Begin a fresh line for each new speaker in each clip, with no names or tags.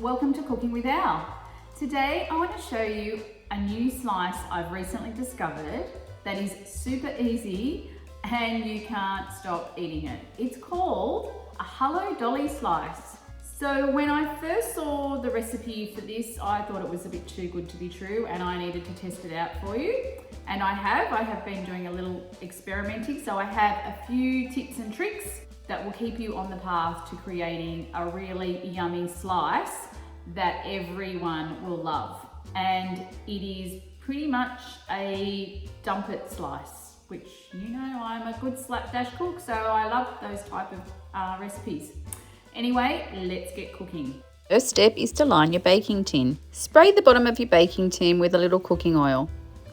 welcome to Cooking with Al. Today I want to show you a new slice I've recently discovered that is super easy and you can't stop eating it. It's called a Hello Dolly Slice. So when I first saw the recipe for this, I thought it was a bit too good to be true and I needed to test it out for you. And I have been doing a little experimenting, so I have a few tips and tricks that will keep you on the path to creating a really yummy slice that everyone will love. And it is pretty much a dump it slice, which you know I'm a good slapdash cook, so I love those type of recipes. Anyway, let's get cooking.
First step is to line your baking tin. Spray the bottom of your baking tin with a little cooking oil.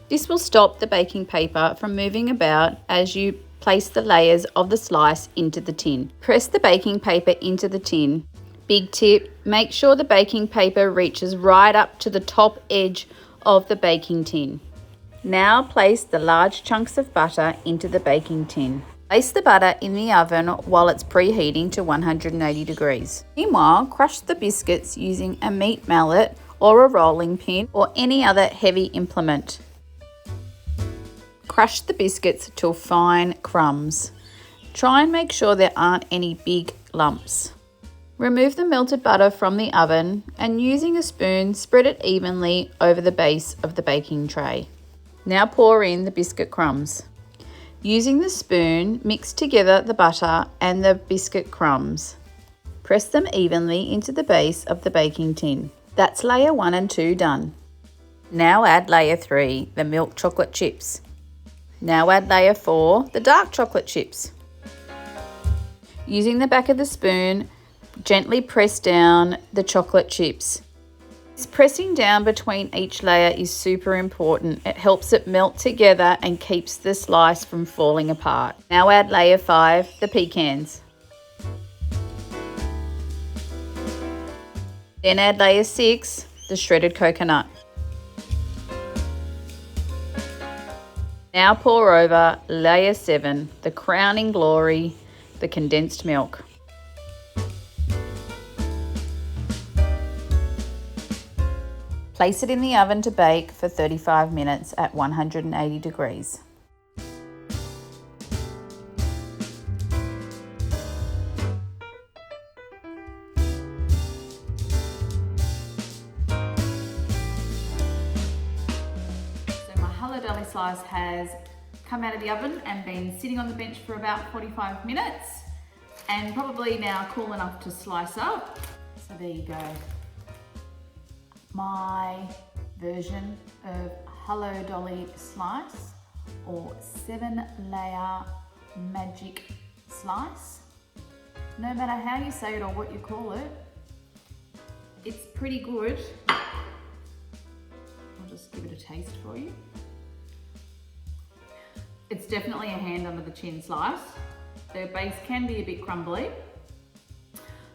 This will stop the baking paper from moving about as you place the layers of the slice into the tin. Press the baking paper into the tin. Big tip, make sure the baking paper reaches right up to the top edge of the baking tin. Now place the large chunks of butter into the baking tin. Place the butter in the oven while it's preheating to 180 degrees. Meanwhile, crush the biscuits using a meat mallet or a rolling pin or any other heavy implement. Crush the biscuits till fine crumbs. Try and make sure there aren't any big lumps. Remove the melted butter from the oven and using a spoon, spread it evenly over the base of the baking tray. Now pour in the biscuit crumbs. Using the spoon, mix together the butter and the biscuit crumbs. Press them evenly into the base of the baking tin. That's layer 1 and 2 done. Now add layer 3, the milk chocolate chips. Now add layer 4, the dark chocolate chips. Using the back of the spoon, gently press down the chocolate chips. This pressing down between each layer is super important. It helps it melt together and keeps the slice from falling apart. Now add layer 5, the pecans. Then add layer 6, the shredded coconut. Now pour over layer 7, the crowning glory, the condensed milk. Place it in the oven to bake for 35 minutes at 180 degrees.
Hello Dolly Slice has come out of the oven and been sitting on the bench for about 45 minutes and probably now cool enough to slice up. So there you go. My version of Hello Dolly Slice or 7-layer magic slice. No matter how you say it or what you call it, it's pretty good. I'll just give it a taste for you. It's definitely a hand under the chin slice. The base can be a bit crumbly.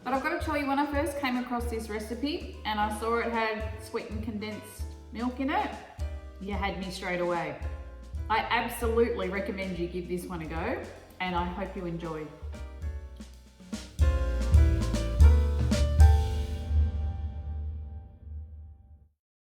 But I've got to tell you, when I first came across this recipe and I saw it had sweetened condensed milk in it, you had me straight away. I absolutely recommend you give this one a go and I hope you enjoy.